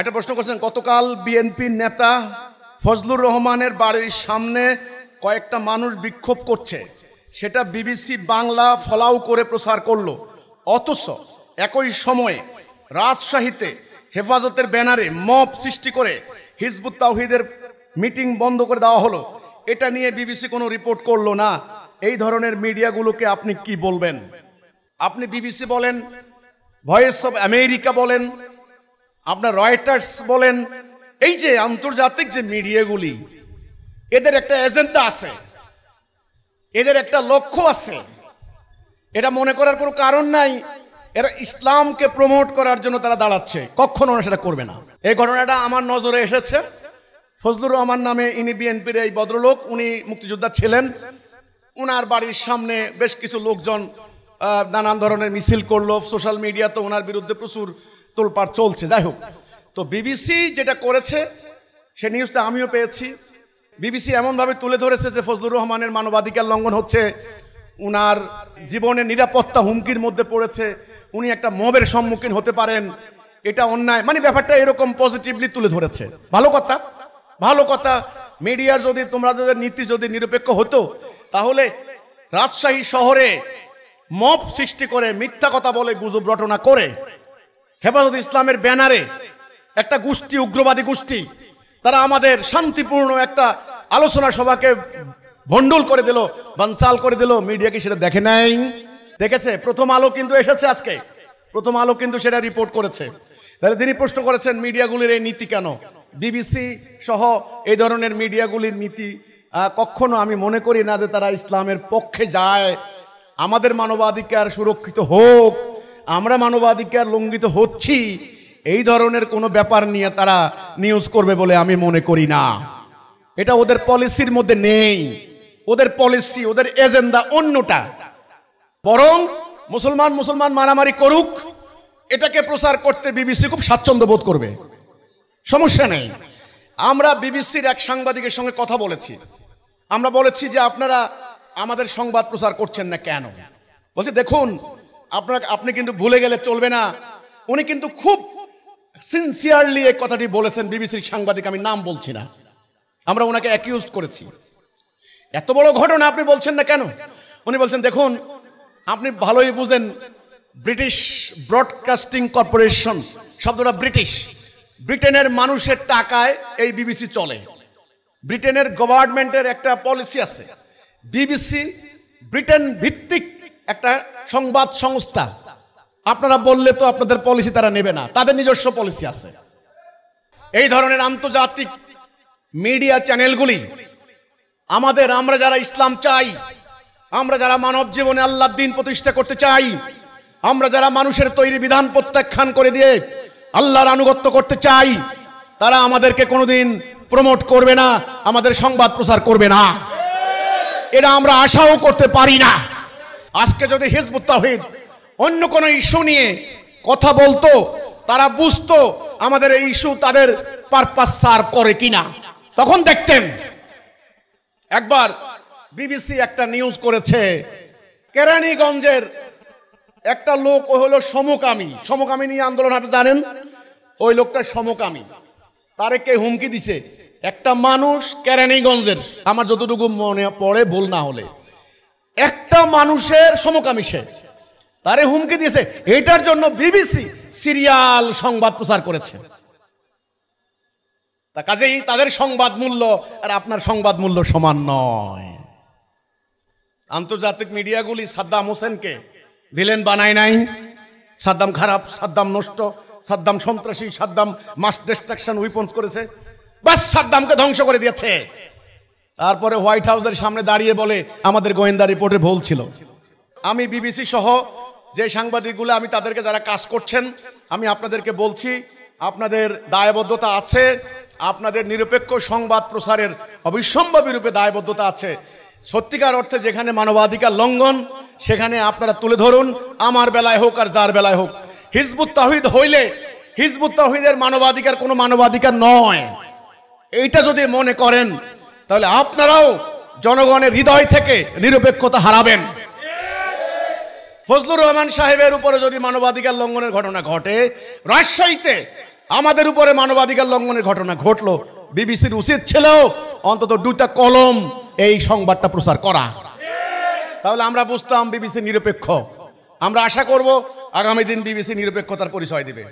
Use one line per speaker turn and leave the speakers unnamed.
একটা প্রশ্ন করছেন, গতকাল বিএনপির নেতা ফজলুর রহমানের বাড়ির সামনে কয়েকটা মানুষ বিক্ষোভ করছে, সেটা বিবিসি বাংলা ফলাও করে প্রচার করলো। অথচ একই সময়ে রাজশাহীতে হেফাজতের ব্যানারে মব সৃষ্টি করে হিজবুত তাওহীদের মিটিং বন্ধ করে দেওয়া হলো। এটা নিয়ে বিবিসি কোনো রিপোর্ট করলো না। এই ধরনের মিডিয়াগুলোকে আপনি কি বলবেন? আপনি বিবিসি বলেন, ভয়েস অফ আমেরিকা বলেন, আপনার রয়টার্স বলেন, এই যে আন্তর্জাতিক যে মিডিয়াগুলি, এদের একটা এজেন্ডা আছে, এদের একটা লক্ষ্য আছে। এটা মনে করার কোনো কারণ নাই এরা ইসলামকে প্রমোট করার জন্য তারা দাঁড়াচ্ছে, কখনো সেটা করবে না। এই ঘটনাটা আমার নজরে এসেছে। ফজলুর রহমান নামে ইনি বিএনপির এই ভদ্রলোক, উনি মুক্তিযোদ্ধা ছিলেন। উনার বাড়ির সামনে বেশ কিছু লোকজন নানান ধরনের মিছিল করলো। সোশ্যাল মিডিয়া তো ওনার বিরুদ্ধে প্রচুর তোলপাড় চলছে। যাই হোক, তো বিবিসি যেটা করেছে সে নিউজটা আমিও পেয়েছি। বিবিসি এমনভাবে তুলে ধরেছে যে ফজলুর রহমানের মানবাধিকার লঙ্ঘন হচ্ছে, উনার জীবনের নিরাপত্তা হুমকির মধ্যে পড়েছে, উনি একটা মবের সম্মুখীন হতে পারেন, এটা অন্যায়, মানে ব্যাপারটা এরকম পজিটিভলি তুলে ধরেছে। ভালো কথা, ভালো কথা। মিডিয়ার যদি তোমাদের নীতি যদি নিরপেক্ষ হতো, তাহলে রাজশাহী শহরে মব সৃষ্টি করে মিথ্যা কথা বলে গুজব রটনা করে হেফাজত ইসলামের ব্যানারে একটা গোষ্ঠী, উগ্রবাদী গোষ্ঠী, তারা আমাদের শান্তিপূর্ণ একটা আলোচনা সভাকে ভণ্ডুল করে দিল, বানচাল করে দিল। মিডিয়া কি সেটা দেখে নাই? দেখেছে? প্রথম আলো কিন্তু এসেছে আজকে, প্রথম আলো কিন্তু সেটা রিপোর্ট করেছে। তাহলে তিনি প্রশ্ন করেছেন মিডিয়াগুলির এই নীতি কেন? বিবিসি সহ এই ধরনের মিডিয়াগুলির নীতি কখনো আমি মনে করি না যে তারা ইসলামের পক্ষে যায়। আমাদের মানবাধিকার সুরক্ষিত হোক, আমরা মানবাধিকার লঙ্ঘিত হচ্ছি, এই ধরনের কোনো ব্যাপার নিয়ে তারা নিউজ করবে বলে আমি মনে করি না। এটা ওদের পলিসির মধ্যে নেই। ওদের পলিসি, ওদের এজেন্ডা অন্যটা। বরং মুসলমান মুসলমান মারামারি করুক, এটাকে প্রচার করতে বিবিসি খুব স্বাচ্ছন্দ্য বোধ করবে, সমস্যা নেই। আমরা বিবিসির এক সাংবাদিকের সঙ্গে কথা বলেছি, আমরা বলেছি যে আপনারা আমাদের সংবাদ প্রচার করছেন না কেন? বলছি দেখুন, আপনি কিন্তু ভুলে গেলে চলবে না। উনি কিন্তু খুব সিনসিয়ারলি এই কথাটি বলেছেন, বিবিসির সাংবাদিক, আমি নাম বলছি না, আমরা ওনাকে অ্যাকিউজ করেছি। এত বড় ঘটনা আপনি বলছেন না কেন? উনি বলছেন দেখুন, আপনি ভালোই বুঝেন, ব্রিটিশ ব্রডকাস্টিং কর্পোরেশন শব্দটা ব্রিটিশ, ব্রিটেনের মানুষের টাকায় এই বিবিসি চলে। ব্রিটেনের গভর্নমেন্টের একটা পলিসি আছে। বিবিসি ব্রিটেন ভিত্তিক একটা সংবাদ সংস্থা। আপনারা বললে তো আপনাদের পলিসি তারা নেবে না, তাদের নিজস্ব পলিসি আছে। এই ধরনের আন্তর্জাতিক মিডিয়া চ্যানেলগুলি আমরা যারা ইসলাম চাই, আমরা যারা মানব জীবনে আল্লাহর দ্বীন প্রতিষ্ঠা করতে চাই, আমরা যারা মানুষের তৈরি বিধান প্রত্যাখ্যান করে দিয়ে আল্লাহর আনুগত্য করতে চাই, তারা আমাদেরকে কোনোদিন প্রমোট করবে না, আমাদের সংবাদ প্রচার করবে না, এটা আমরা আশাও করতে পারি না। আজকে যদি হিজবুত তাওহীদ অন্য কোনো ইস্যু নিয়ে কথা বলতো, তারা বুঝতো আমাদের এই ইস্যু তাদের পারপাস সার্ভ করে কিনা, তখন দেখতেন। একবার বিবিসি একটা নিউজ করেছে, কেরানীগঞ্জের একটা লোক, ও হলো সমকামী। সমকামী নিয়ে আন্দোলন আপনি জানেন, ওই লোকটা সমকামী। তারে কে হুমকি দিছে? একটা মানুষ কেরানীগঞ্জের, আমার যতটুকু মনে পড়ে ভুল না হলে, একটা মানুষের সমকামী, সে তারে হুমকি দিয়েছে। এটার জন্য বিবিসি সিরিয়াল সংবাদ প্রচার করেছে। তা কাজেই তাদের সংবাদ মূল্য আর আপনার সংবাদ মূল্য সমান নয়। আন্তর্জাতিক মিডিয়াগুলি সাদ্দাম হোসেনকে ভিলেন বানায় নাই। সাদ্দাম খারাপ, সাদ্দাম নষ্ট, সাদ্দাম সন্ত্রাসী, সাদ্দাম মাস ডিস্ট্রাকশন উইপন্স করেছে, বাস সাদ্দামকে ধ্বংস করে দিয়েছে। তারপরে হোয়াইট হাউসের সামনে দাঁড়িয়ে বলে আমাদের গোয়েন্দা রিপোর্টে ভুল ছিল। আমি বিবিসি সহ যে সাংবাদিকগুলো, আমি তাদেরকে যারা কাজ করছেন, আমি আপনাদেরকে বলছি, আপনাদের দায়বদ্ধতা আছে, আপনাদের নিরপেক্ষ সংবাদ প্রচারের অবিসম্ভাবী রূপে দায়বদ্ধতা আছে। সত্যিকার অর্থে যেখানে মানবাধিকার লঙ্ঘন, সেখানে আপনারা তুলে ধরুন, আমার বেলায় হোক আর যার বেলায় হোক। হিজবুত তাওহীদ হইলে হিজবুত তাওহীদের মানবাধিকার কোনো মানবাধিকার নয়, এইটা যদি মনে করেন, তাহলে আপনারাও জনগণের হৃদয় থেকে নিরপেক্ষতা হারাবেন। ফজলুর রহমান সাহেবের উপরে যদি মানবাধিকার লঙ্ঘনের ঘটনা ঘটে, রাজশাহীতে আমাদের উপরে মানবাধিকার লঙ্ঘনের ঘটনা ঘটলো, বিবিসির উচিত ছিল অন্তত 2টা কলম এই সংবাদটা প্রচার করা, তাহলে আমরা বুঝতাম বিবিসি নিরপেক্ষ। আমরা আশা করব আগামী দিন বিবিসি নিরপেক্ষতার পরিচয় দিবে।